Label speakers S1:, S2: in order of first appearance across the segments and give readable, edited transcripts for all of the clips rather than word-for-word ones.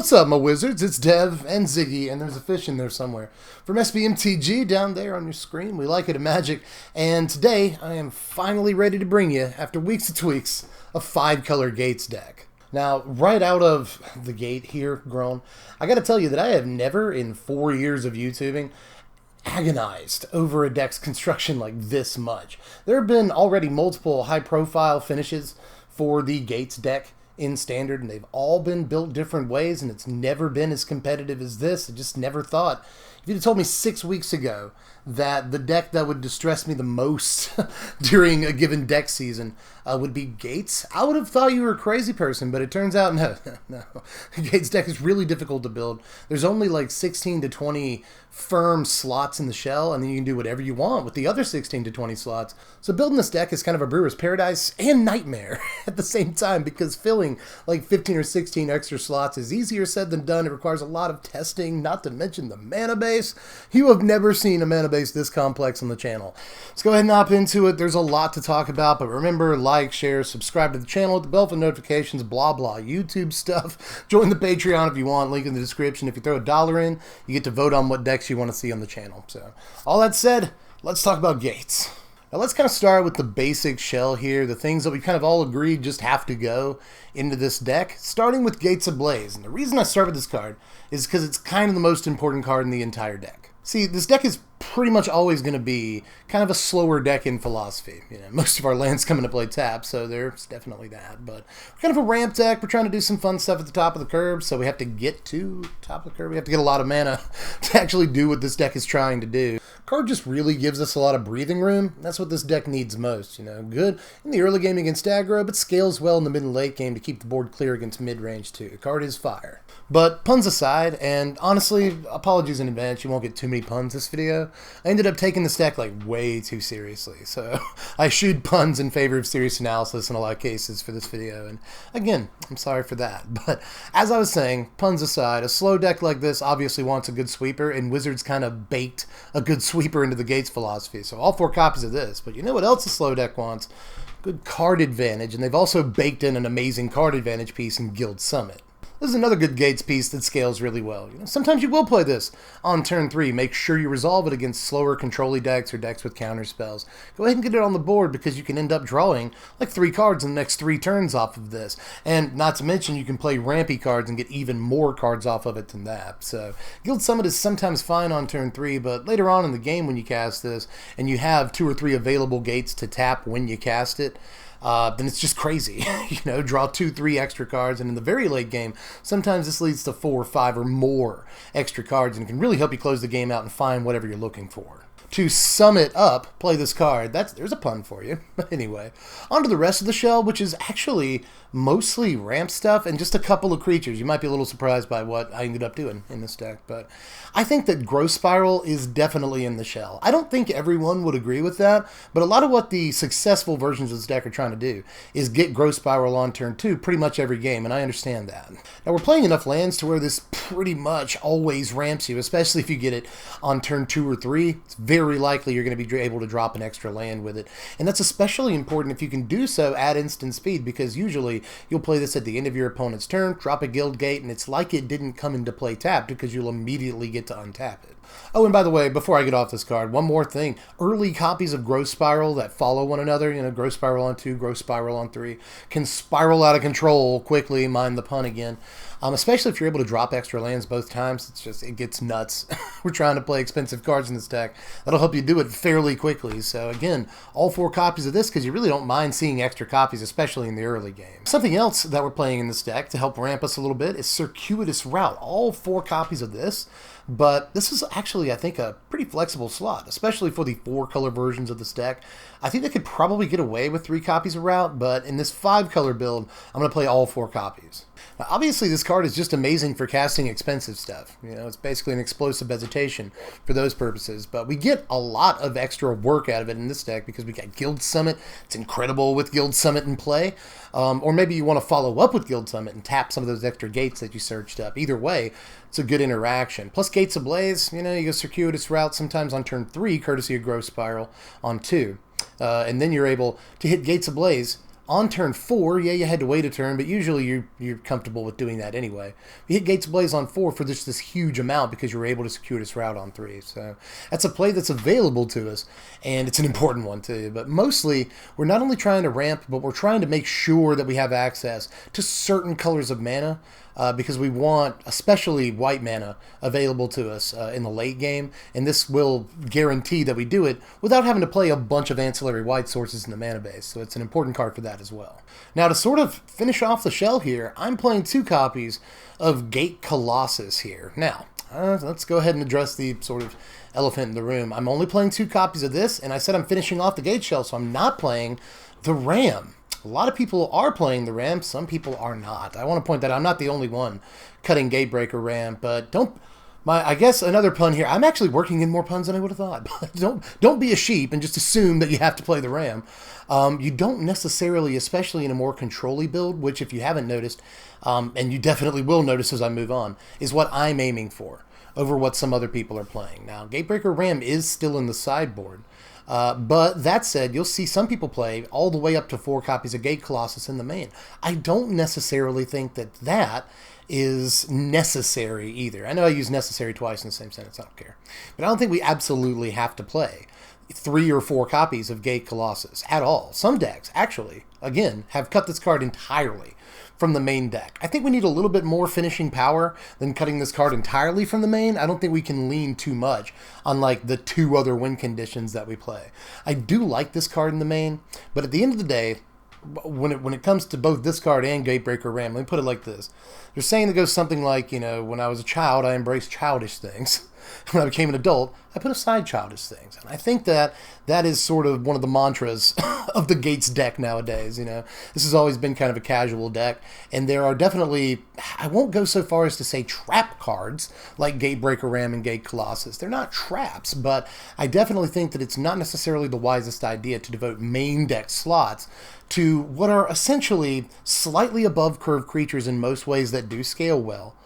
S1: What's up, my wizards? It's Dev and Ziggy, and there's a fish in there somewhere. From Mtg down there on your screen, we like it at Magic, and today I am finally ready to bring you, after weeks of tweaks, a 5-color Gates deck. Now, right out of the gate here, grown, I gotta tell you that I have never, in 4 years of YouTubing, agonized over a deck's construction like this much. There have been already multiple high-profile finishes for the Gates deck in Standard, and they've all been built different ways, and it's never been as competitive as this. I just never thought. If you'd have told me 6 weeks ago that the deck that would distress me the most during a given deck season would be Gates, I would have thought you were a crazy person, but it turns out no. Gates deck is really difficult to build. There's only like 16 to 20 firm slots in the shell, and then you can do whatever you want with the other 16 to 20 slots. So building this deck is kind of a brewer's paradise and nightmare at the same time, because filling like 15 or 16 extra slots is easier said than done. It requires a lot of testing, not to mention the mana base. You have never seen a mana base this complex on the channel. Let's go ahead and hop into it. There's a lot to talk about, but remember, like, share, subscribe to the channel, hit the bell for notifications, blah blah YouTube stuff. Join the Patreon if you want, link in the description. If you throw $1 in, you get to vote on what decks you want to see on the channel. So all that said, let's talk about Gates. Now let's kind of start with the basic shell here, the things that we kind of all agreed just have to go into this deck, starting with Gates Ablaze. And the reason I start with this card is because it's kind of the most important card in the entire deck. See, this deck is pretty much always going to be kind of a slower deck in philosophy. You know, most of our lands come into play tap, so there's definitely that. But we're kind of a ramp deck. We're trying to do some fun stuff at the top of the curve, so we have to get to the top of the curve. We have to get a lot of mana to actually do what this deck is trying to do. Card just really gives us a lot of breathing room. That's what this deck needs most. You know, good in the early game against aggro, but scales well in the mid and late game to keep the board clear against mid-range too. The card is fire. But puns aside, and honestly, apologies in advance, you won't get too many puns this video. I ended up taking this deck like way too seriously, so I eschewed puns in favor of serious analysis in a lot of cases for this video, and again, I'm sorry for that. But as I was saying, puns aside, a slow deck like this obviously wants a good sweeper, and Wizards kind of baked a good sweeper into the Gates philosophy, so all 4 copies of this. But you know what else a slow deck wants? Good card advantage, and they've also baked in an amazing card advantage piece in Guild Summit. This is another good Gates piece that scales really well. You know, sometimes you will play this on turn 3. Make sure you resolve it against slower control-y decks or decks with counter spells. Go ahead and get it on the board, because you can end up drawing like 3 cards in the next 3 turns off of this. And not to mention, you can play rampy cards and get even more cards off of it than that. So Guild Summit is sometimes fine on turn 3, but later on in the game when you cast this and you have 2 or 3 available Gates to tap when you cast it, then it's just crazy. You know, draw 2, 3 extra cards, and in the very late game, sometimes this leads to 4, 5, or more extra cards, and it can really help you close the game out and find whatever you're looking for. To sum it up, play this card. There's a pun for you. But anyway, on to the rest of the shell, which is actually mostly ramp stuff and just a couple of creatures. You might be a little surprised by what I ended up doing in this deck, but I think that Growth Spiral is definitely in the shell. I don't think everyone would agree with that, but a lot of what the successful versions of this deck are trying to do is get Growth Spiral on turn 2 pretty much every game, and I understand that. Now, we're playing enough lands to where this pretty much always ramps you, especially if you get it on turn 2 or 3. It's very likely you're going to be able to drop an extra land with it, and that's especially important if you can do so at instant speed, because usually you'll play this at the end of your opponent's turn, drop a Guild Gate, and it's like it didn't come into play tapped, because you'll immediately get to untap it. Oh, and by the way, before I get off this card, one more thing. Early copies of Growth Spiral that follow one another, you know, Growth Spiral on 2, Growth Spiral on 3, can spiral out of control quickly, mind the pun again. Especially if you're able to drop extra lands both times, it gets nuts. We're trying to play expensive cards in this deck. That'll help you do it fairly quickly. So again, all 4 copies of this, because you really don't mind seeing extra copies, especially in the early game. Something else that we're playing in this deck to help ramp us a little bit is Circuitous Route. All 4 copies of this, but this is actually, I think, a pretty flexible slot, especially for the 4-color versions of this deck. I think they could probably get away with 3 copies of Route, but in this 5-color build, I'm going to play all 4 copies. Now, obviously, this card is just amazing for casting expensive stuff. You know, it's basically an explosive hesitation for those purposes, but we get a lot of extra work out of it in this deck because we got Guild Summit. It's incredible with Guild Summit in play. Or maybe you want to follow up with Guild Summit and tap some of those extra Gates that you searched up. Either way, it's a good interaction. Plus Gates Ablaze, you know, you go Circuitous Route sometimes on turn 3, courtesy of Growth Spiral on 2. And then you're able to hit Gates Ablaze On turn 4, yeah, you had to wait a turn, but usually you're comfortable with doing that anyway. We hit Gates Ablaze on 4 for just this huge amount because you were able to secure this route on 3. So that's a play that's available to us, and it's an important one too. But mostly, we're not only trying to ramp, but we're trying to make sure that we have access to certain colors of mana, because we want, especially white mana, available to us in the late game, and this will guarantee that we do it without having to play a bunch of ancillary white sources in the mana base, so it's an important card for that as well. Now, to sort of finish off the shell here, I'm playing 2 copies of Gate Colossus here. Now, let's go ahead and address the sort of elephant in the room. I'm only playing 2 copies of this, and I said I'm finishing off the Gate shell, so I'm not playing the Ram. A lot of people are playing the Ram, some people are not. I want to point that out. I'm not the only one cutting Gatebreaker Ram, but I guess another pun here. I'm actually working in more puns than I would have thought. But don't be a sheep and just assume that you have to play the Ram. You don't necessarily, especially in a more control-y build, which if you haven't noticed, and you definitely will notice as I move on, is what I'm aiming for over what some other people are playing. Now, Gatebreaker Ram is still in the sideboard. But that said, you'll see some people play all the way up to 4 copies of Gate Colossus in the main. I don't necessarily think that is necessary either. I know I use necessary twice in the same sentence, I don't care. But I don't think we absolutely have to play 3 or 4 copies of Gate Colossus at all. Some decks, actually, again, have cut this card entirely from the main deck. I think we need a little bit more finishing power than cutting this card entirely from the main. I don't think we can lean too much on like the 2 other win conditions that we play. I do like this card in the main, but at the end of the day, when it comes to both this card and Gatebreaker Ram, let me put it like this. There's saying that goes something like, when I was a child, I embraced childish things. When I became an adult, I put aside childish things. And I think that is sort of one of the mantras of the Gates deck nowadays. This has always been kind of a casual deck, and there are definitely, I won't go so far as to say trap cards like Gatebreaker Ram and Gate Colossus. They're not traps, but I definitely think that it's not necessarily the wisest idea to devote main deck slots to what are essentially slightly above curve creatures in most ways that do scale well.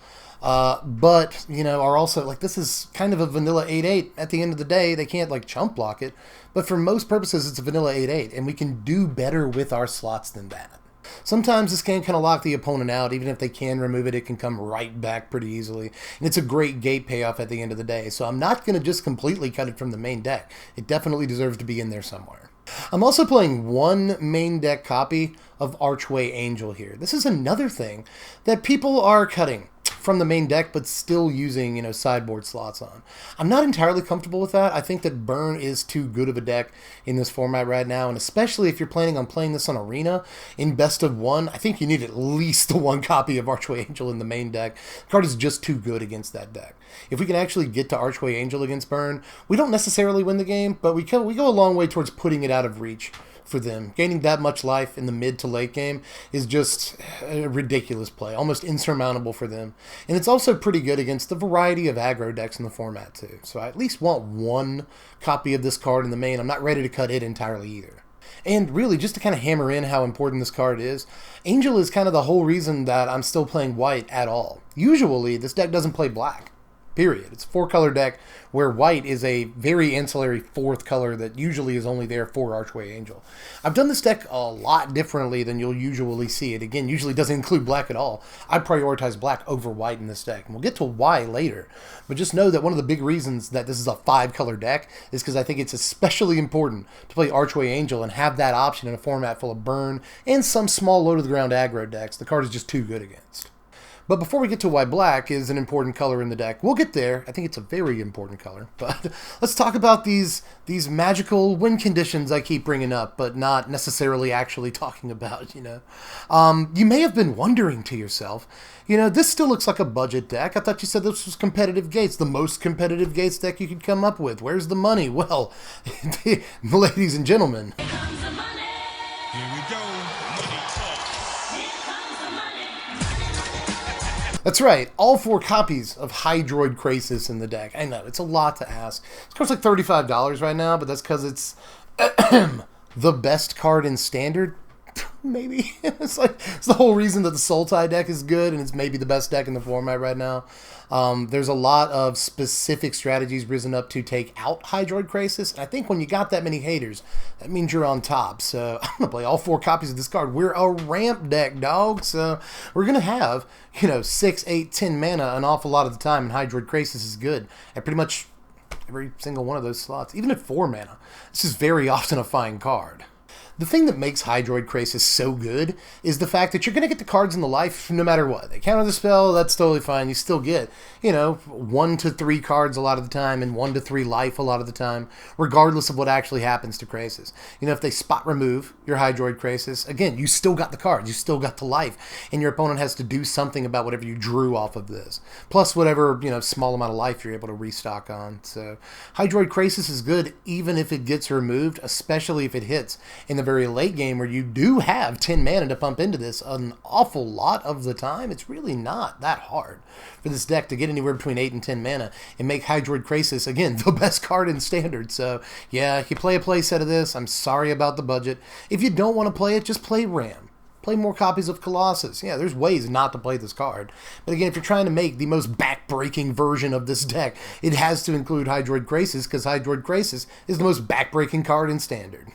S1: But, are also, like, this is kind of a vanilla 8-8. At the end of the day, they can't, like, chump block it. But for most purposes, it's a vanilla 8-8, and we can do better with our slots than that. Sometimes this can kind of lock the opponent out. Even if they can remove it, it can come right back pretty easily. And it's a great gate payoff at the end of the day. So I'm not going to just completely cut it from the main deck. It definitely deserves to be in there somewhere. I'm also playing 1 main deck copy of Archway Angel here. This is another thing that people are cutting from the main deck, but still using, sideboard slots on. I'm not entirely comfortable with that. I think that Burn is too good of a deck in this format right now, and especially if you're planning on playing this on Arena in best of 1, I think you need at least the 1 copy of Archway Angel in the main deck. The card is just too good against that deck. If we can actually get to Archway Angel against Burn, we don't necessarily win the game, but we go a long way towards putting it out of reach for them. Gaining that much life in the mid to late game is just a ridiculous play, almost insurmountable for them. And it's also pretty good against the variety of aggro decks in the format too. So I at least want 1 copy of this card in the main. I'm not ready to cut it entirely either. And really, just to kind of hammer in how important this card is, Angel is kind of the whole reason that I'm still playing white at all. Usually, this deck doesn't play black. Period. It's a 4-color deck where white is a very ancillary 4th color that usually is only there for Archway Angel. I've done this deck a lot differently than you'll usually see it. Again, usually doesn't include black at all. I prioritize black over white in this deck, and we'll get to why later. But just know that one of the big reasons that this is a 5-color deck is because I think it's especially important to play Archway Angel and have that option in a format full of burn and some small low-to-the-ground aggro decks. The card is just too good against. But before we get to why black is an important color in the deck, we'll get there. I think it's a very important color. But let's talk about these magical win conditions I keep bringing up, but not necessarily actually talking about, You may have been wondering to yourself, this still looks like a budget deck. I thought you said this was competitive Gates, the most competitive Gates deck you could come up with. Where's the money? Well, ladies and gentlemen.
S2: Here comes the money. Here we go. Money talk. Here comes the money.
S1: That's right, all 4 copies of Hydroid Krasis in the deck. I know, it's a lot to ask. It costs like $35 right now, but that's because it's the best card in Standard. maybe. It's the whole reason that the Sultai deck is good, and it's maybe the best deck in the format right now. There's a lot of specific strategies risen up to take out Hydroid Krasis, and I think when you got that many haters, that means you're on top. So I'm going to play all 4 copies of this card. We're a ramp deck, dog, so we're going to have, 6, 8, 10 mana an awful lot of the time, and Hydroid Krasis is good at pretty much every single one of those slots. Even at 4 mana, this is very often a fine card. The thing that makes Hydroid Krasis so good is the fact that you're going to get the cards in the life no matter what. They counter the spell, that's totally fine. You still get, 1 to 3 cards a lot of the time and 1 to 3 life a lot of the time, regardless of what actually happens to Krasis. If they spot remove your Hydroid Krasis, again, you still got the cards, you still got the life, and your opponent has to do something about whatever you drew off of this. Plus whatever, small amount of life you're able to restock on. So Hydroid Krasis is good even if it gets removed, especially if it hits in the very late game where you do have 10 mana to pump into this an awful lot of the time. It's really not that hard for this deck to get anywhere between 8 and 10 mana and make Hydroid Krasis, again, the best card in Standard. So, yeah, you play a play set of this. I'm sorry about the budget. If you don't want to play it, just play Ram. Play more copies of Colossus. Yeah, there's ways not to play this card. But again, if you're trying to make the most back-breaking version of this deck, it has to include Hydroid Krasis because Hydroid Krasis is the most back-breaking card in Standard.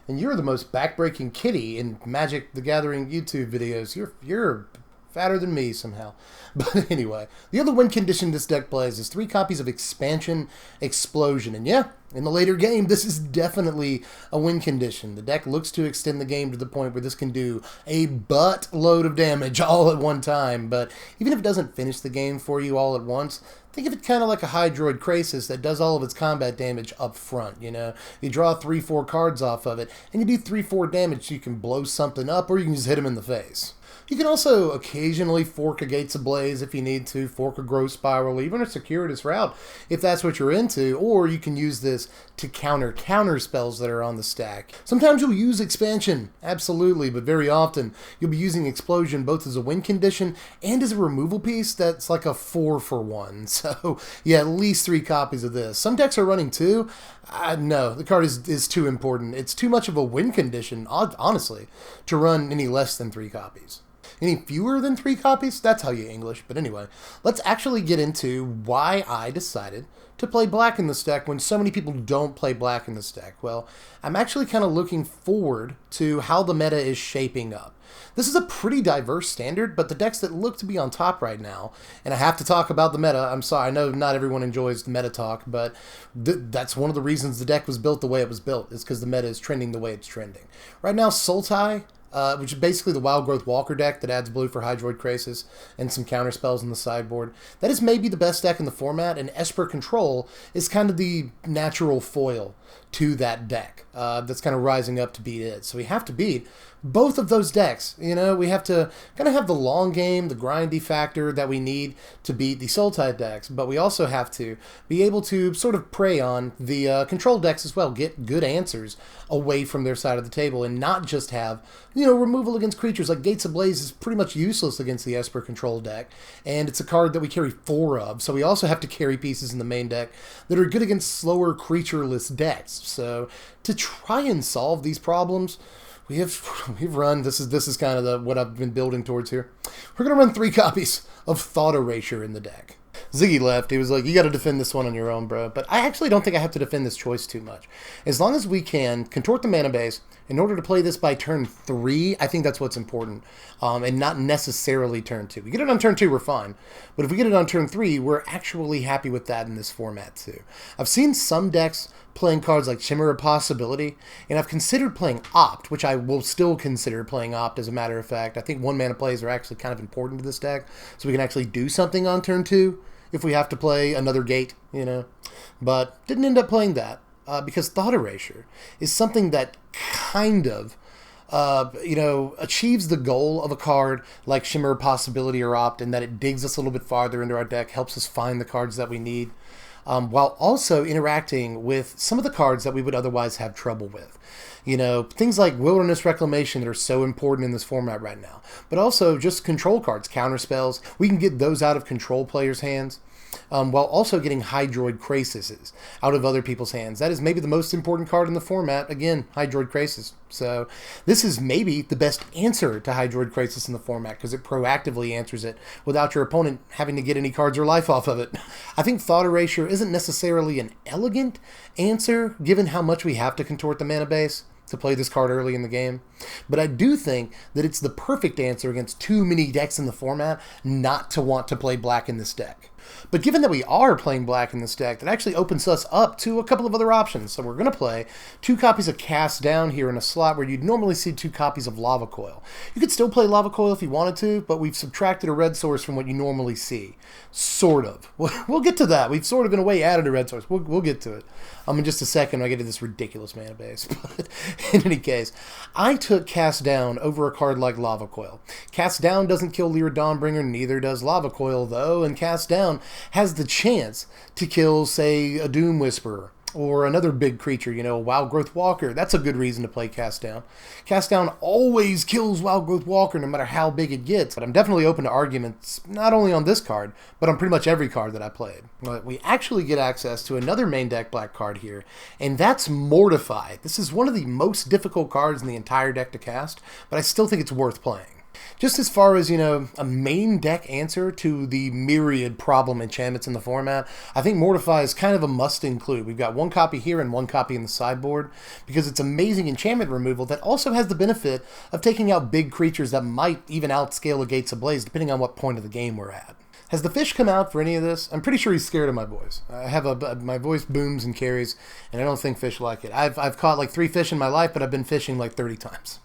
S1: And you're the most backbreaking kitty in Magic the Gathering YouTube videos. You're fatter than me somehow. But anyway, the other win condition this deck plays is 3 copies of Expansion Explosion. And yeah, in the later game, this is definitely a win condition. The deck looks to extend the game to the point where this can do a buttload of damage all at one time. But even if it doesn't finish the game for you all at once, think of it kind of like a Hydroid Krasis that does all of its combat damage up front, You draw 3-4 cards off of it, and you do 3-4 damage so you can blow something up, or you can just hit them in the face. You can also occasionally fork a Gates Ablaze if you need to, fork a Growth Spiral, even a Circuitous Route if that's what you're into, or you can use this to counter spells that are on the stack. Sometimes you'll use Expansion, absolutely, but very often you'll be using Explosion both as a win condition and as a removal piece that's like a 4-for-1. So yeah, at least 3 copies of this. Some decks are running 2. No, the card is too important. It's too much of a win condition, honestly, to run any less than 3 copies. Any fewer than 3 copies? That's how you English. But anyway, let's actually get into why I decided to play black in this deck when so many people don't play black in this deck. Well, I'm actually kind of looking forward to how the meta is shaping up. This is a pretty diverse Standard, but the decks that look to be on top right now, and I have to talk about the meta. I'm sorry, I know not everyone enjoys the meta talk, but that's one of the reasons the deck was built the way it was built, is because the meta is trending the way it's trending. Right now, Sultai, which is basically the Wild Growth Walker deck that adds blue for Hydroid Krasis and some counter spells in the sideboard. That is maybe the best deck in the format, and Esper Control is kind of the natural foil to that deck that's kind of rising up to beat it. So we have to beat both of those decks. We have to kind of have the long game, the grindy factor that we need to beat the Sultai decks, but we also have to be able to sort of prey on the control decks as well, get good answers away from their side of the table, and not just have, removal against creatures. Like Gates Ablaze is pretty much useless against the Esper Control deck, and it's a card that we carry 4 of, so we also have to carry pieces in the main deck that are good against slower creatureless decks. So to try and solve these problems, we've run, this is kind of what I've been building towards here. We're going to run 3 copies of Thought Erasure in the deck. Ziggy left. He was like, you got to defend this one on your own, bro. But I actually don't think I have to defend this choice too much. As long as we can contort the mana base in order to play this by turn 3, I think that's what's important, and not necessarily turn 2. We get it on turn 2, we're fine. But if we get it on turn 3, we're actually happy with that in this format too. I've seen some decks playing cards like Chimera Possibility, and I've considered playing Opt, which I will still consider playing Opt as a matter of fact. I think 1-mana plays are actually kind of important to this deck, so we can actually do something on turn 2 if we have to play another gate, But didn't end up playing that because Thought Erasure is something that kind of achieves the goal of a card like Chimera Possibility or Opt, in that it digs us a little bit farther into our deck, helps us find the cards that we need. while also interacting with some of the cards that we would otherwise have trouble with. You know, things like Wilderness Reclamation that are so important in this format right now. But also just control cards, counter spells. We can get those out of control players' hands. While also getting Hydroid Krasis out of other people's hands. That is maybe the most important card in the format. Again, Hydroid Krasis. So this is maybe the best answer to Hydroid Krasis in the format because it proactively answers it without your opponent having to get any cards or life off of it. I think Thought Erasure isn't necessarily an elegant answer given how much we have to contort the mana base to play this card early in the game. But I do think that it's the perfect answer against too many decks in the format not to want to play black in this deck. But given that we are playing black in this deck, that actually opens us up to a couple of other options. So we're going to play 2 copies of Cast Down here in a slot where you'd normally see 2 copies of Lava Coil. You could still play Lava Coil if you wanted to, but we've subtracted a red source from what you normally see. Sort of. We'll get to that. We've sort of in a way added a red source. We'll get to it in just a second when I get to this ridiculous mana base. But in any case, I took Cast Down over a card like Lava Coil. Cast Down doesn't kill Lyra Dawnbringer, neither does Lava Coil though, and Cast Down has the chance to kill, say, a Doom Whisperer or another big creature, you know, Wild Growth Walker. That's a good reason to play Cast Down. Cast Down always kills Wild Growth Walker no matter how big it gets, but I'm definitely open to arguments not only on this card, but on pretty much every card that I played. But we actually get access to another main deck black card here, and that's Mortify. This is one of the most difficult cards in the entire deck to cast, but I still think it's worth playing. Just as far as, you know, a main deck answer to the myriad problem enchantments in the format, I think Mortify is kind of a must include. We've got 1 copy here and 1 copy in the sideboard because it's amazing enchantment removal that also has the benefit of taking out big creatures that might even outscale a Gates Ablaze depending on what point of the game we're at. Has the fish come out for any of this? I'm pretty sure he's scared of my voice. I have my voice booms and carries, and I don't think fish like it. I've caught like 3 fish in my life, but I've been fishing like 30 times.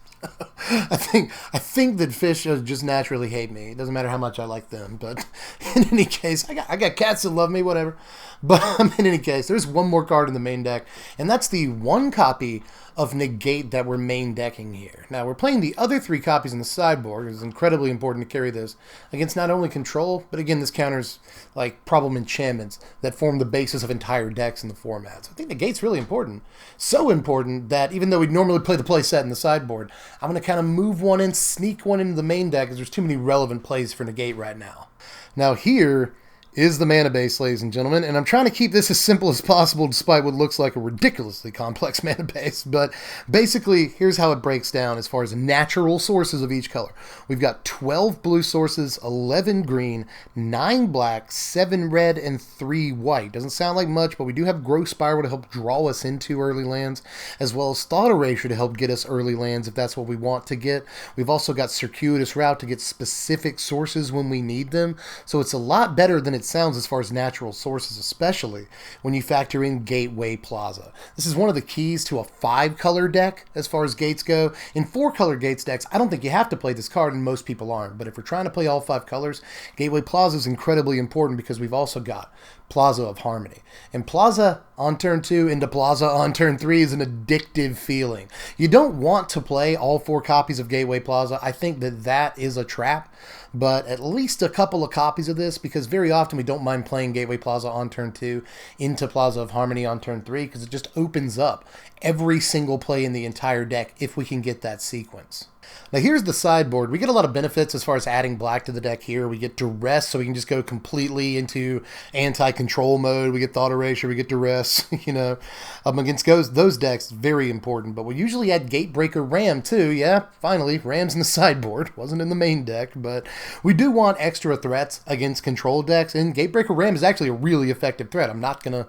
S1: I think that fish just naturally hate me. It doesn't matter how much I like them. But in any case, I got cats that love me, whatever. But in any case, there's 1 more card in the main deck, and that's the 1 copy of Negate that we're main decking here. Now, we're playing the other 3 copies in the sideboard. It's incredibly important to carry this against not only control, but again, this counters like problem enchantments that form the basis of entire decks in the format. So I think Negate's really important. So important that even though we'd normally play the play set in the sideboard, I'm going to kind of move 1 in, sneak 1 into the main deck because there's too many relevant plays for Negate right now. Now here is the mana base, ladies and gentlemen, and I'm trying to keep this as simple as possible despite what looks like a ridiculously complex mana base, but basically here's how it breaks down as far as natural sources of each color. We've got 12 blue sources, 11 green, 9 black, 7 red, and 3 white. Doesn't sound like much, but we do have Growth Spiral to help draw us into early lands, as well as Thought Erasure to help get us early lands if that's what we want to get. We've also got Circuitous Route to get specific sources when we need them, so it's a lot better than it sounds as far as natural sources, especially when you factor in Gateway Plaza. This is one of the keys to a 5-color deck as far as gates go. In 4-color gates decks, I don't think you have to play this card, and most people aren't, but if we're trying to play all 5 colors, Gateway Plaza is incredibly important because we've also got Plaza of Harmony. And Plaza on turn 2 into Plaza on turn 3 is an addictive feeling. You don't want to play all 4 copies of Gateway Plaza. I think that is a trap, but at least a couple of copies of this, because very often we don't mind playing Gateway Plaza on turn 2 into Plaza of Harmony on turn 3 because it just opens up every single play in the entire deck if we can get that sequence. Now here's the sideboard. We get a lot of benefits as far as adding black to the deck here. We get Duress, so we can just go completely into anti-control mode. We get Thought Erasure, we get Duress, you know. Against those decks, very important. But we usually add Gatebreaker Ram too. Yeah, finally, Ram's in the sideboard. Wasn't in the main deck, but we do want extra threats against control decks, and Gatebreaker Ram is actually a really effective threat. I'm not gonna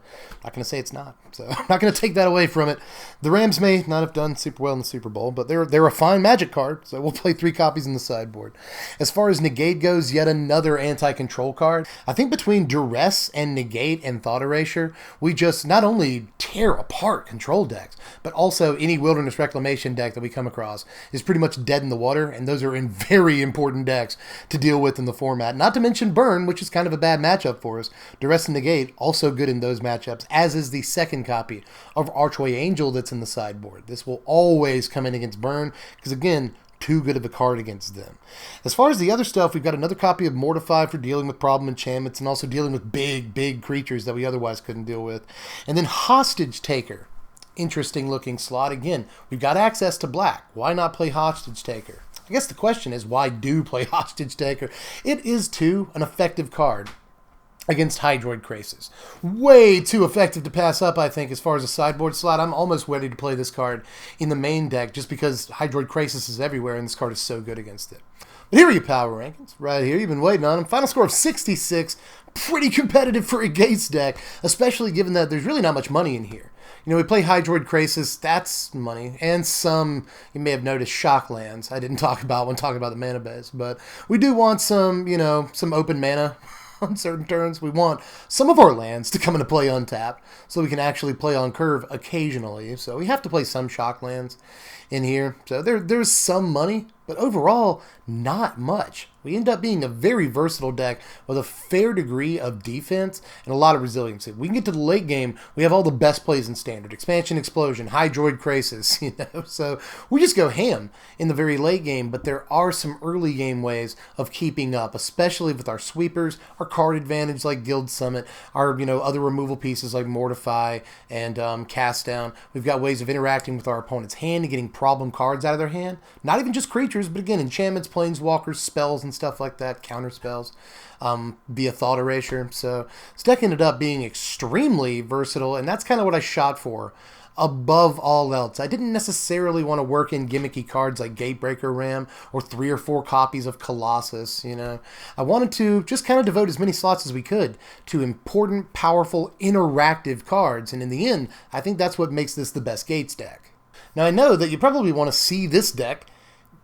S1: say it's not. So I'm not going to take that away from it. The Rams may not have done super well in the Super Bowl, but they're a fine Magic card, so we'll play 3 copies in the sideboard. As far as Negate goes, yet another anti-control card. I think between Duress and Negate and Thought Erasure, we just not only tear apart control decks, but also any Wilderness Reclamation deck that we come across is pretty much dead in the water, and those are in very important decks to deal with in the format. Not to mention Burn, which is kind of a bad matchup for us. Duress and Negate, also good in those matchups, as is the second copy of Archway Angel that's in the sideboard. This will always come in against Burn, because again, too good of a card against them. As far as the other stuff, we've got another copy of Mortify for dealing with problem enchantments and also dealing with big creatures that we otherwise couldn't deal with. And then Hostage Taker. Interesting looking slot. Again, we've got access to black. Why not play Hostage Taker? I guess the question is, why do play Hostage Taker? It is, too, an effective card against Hydroid Krasis. Way too effective to pass up, I think, as far as a sideboard slot. I'm almost ready to play this card in the main deck just because Hydroid Krasis is everywhere and this card is so good against it. But here are your power rankings. Right here, you've been waiting on them. Final score of 66. Pretty competitive for a Gates deck, especially given that there's really not much money in here. You know, we play Hydroid Krasis, that's money, and some, you may have noticed, shock lands I didn't talk about when talking about the mana base, but we do want some, you know, some open mana on certain turns. We want some of our lands to come into play untapped so we can actually play on curve occasionally, so we have to play some shock lands in here. So there's some money, but overall, not much. We end up being a very versatile deck with a fair degree of defense and a lot of resiliency. We can get to the late game, we have all the best plays in Standard. Expansion Explosion, Hydroid Krasis, you know. So we just go ham in the very late game, but there are some early game ways of keeping up, especially with our sweepers, our card advantage like Guild Summit, our, you know, other removal pieces like Mortify and Cast Down. We've got ways of interacting with our opponent's hand and getting problem cards out of their hand. Not even just creatures, but again, enchantments, planeswalkers, spells, and stuff like that, counter spells, be a thought erasure. So this deck ended up being extremely versatile, and that's kind of what I shot for above all else. I didn't necessarily want to work in gimmicky cards like Gatebreaker Ram or 3 or 4 copies of Colossus, you know. I wanted to just kind of devote as many slots as we could to important, powerful, interactive cards, and in the end, I think that's what makes this the best Gates deck. Now, I know that you probably want to see this deck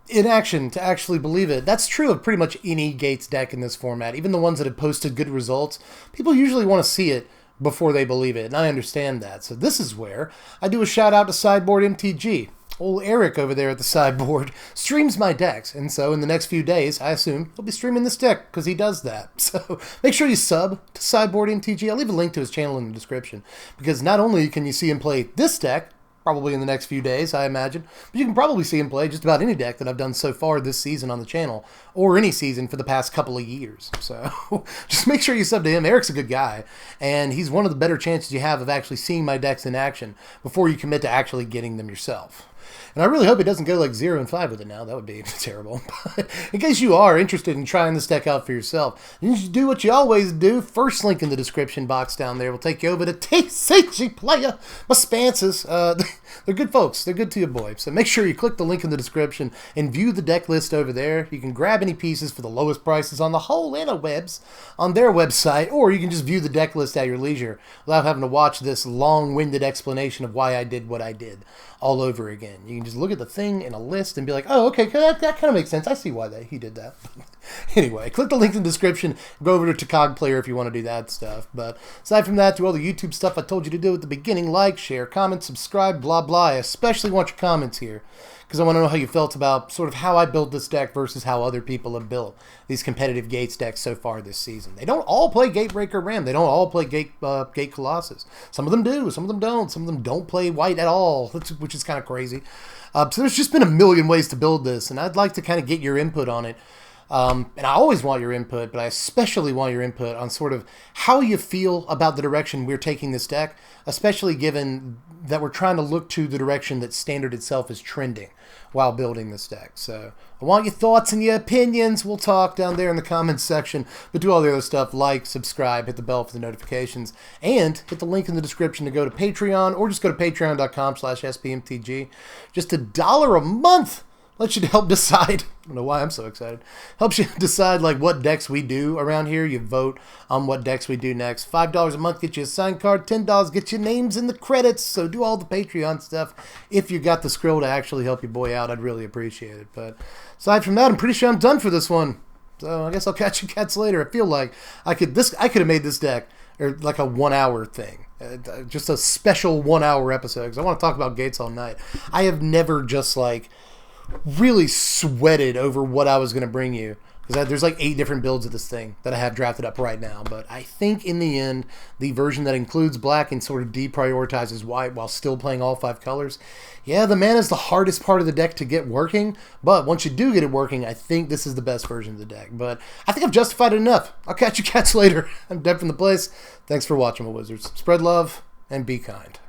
S1: in action to actually believe it. That's true of pretty much any Gates deck in this format. Even the ones that have posted good results, people usually want to see it before they believe it, and I understand that. So this is where I do a shout out to Sideboard Mtg. Old Eric over there at the Sideboard streams my decks, and so in the next few days, I assume he'll be streaming this deck because he does that. So make sure you sub to Sideboard Mtg. I'll leave a link to his channel in the description, because not only can you see him play this deck, probably in the next few days, I imagine. But you can probably see him play just about any deck that I've done so far this season on the channel, or any season for the past couple of years. So just make sure you sub to him. Eric's a good guy, and he's one of the better chances you have of actually seeing my decks in action before you commit to actually getting them yourself. And I really hope it doesn't go like 0-5 with it now. That would be terrible. But in case you are interested in trying this deck out for yourself, you should do what you always do. First link in the description box down there will take you over to TCG Player. My spances, they're good folks. They're good to you, boy. So make sure you click the link in the description and view the deck list over there. You can grab any pieces for the lowest prices on the whole interwebs on their website, or you can just view the deck list at your leisure without having to watch this long-winded explanation of why I did what I did all over again. You can just look at the thing in a list and be like, oh, okay, that kind of makes sense. I see why he did that. Anyway, click the link in the description. Go over to Cog Player if you want to do that stuff. But aside from that, do all the YouTube stuff I told you to do at the beginning. Like, share, comment, subscribe, blah, blah. I especially want your comments here, because I want to know how you felt about sort of how I built this deck versus how other people have built these competitive Gates decks so far this season. They don't all play Gatebreaker Ram. They don't all play Gate Colossus. Some of them do. Some of them don't. Some of them don't play white at all, which is kind of crazy. So there's just been a million ways to build this, and I'd like to kind of get your input on it. And I always want your input, but I especially want your input on sort of how you feel about the direction we're taking this deck, especially given that we're trying to look to the direction that Standard itself is trending while building this deck. So I want your thoughts and your opinions. We'll talk down there in the comments section, but do all the other stuff, like, subscribe, hit the bell for the notifications, and hit the link in the description to go to Patreon, or just go to patreon.com/spmtg. Just $1 a month lets you help decide. I don't know why I'm so excited. Helps you decide like what decks we do around here. You vote on what decks we do next. $5 a month gets you a signed card. $10 gets your names in the credits. So do all the Patreon stuff. If you got the skrill to actually help your boy out, I'd really appreciate it. But aside from that, I'm pretty sure I'm done for this one. So I guess I'll catch you cats later. I feel like I could have made this deck or like a 1 hour thing. Just a special 1 hour episode, because I want to talk about Gates all night. I have never just like really sweated over what I was going to bring you Because there's like 8 different builds of this thing that I have drafted up right now. But I think in the end, the version that includes black and sort of deprioritizes white while still playing all 5 colors, yeah, the mana is the hardest part of the deck to get working. But once you do get it working, I think this is the best version of the deck. But I think I've justified it enough. I'll catch you cats later. I'm Dead from the Place. Thanks for watching, my wizards. Spread love and be kind.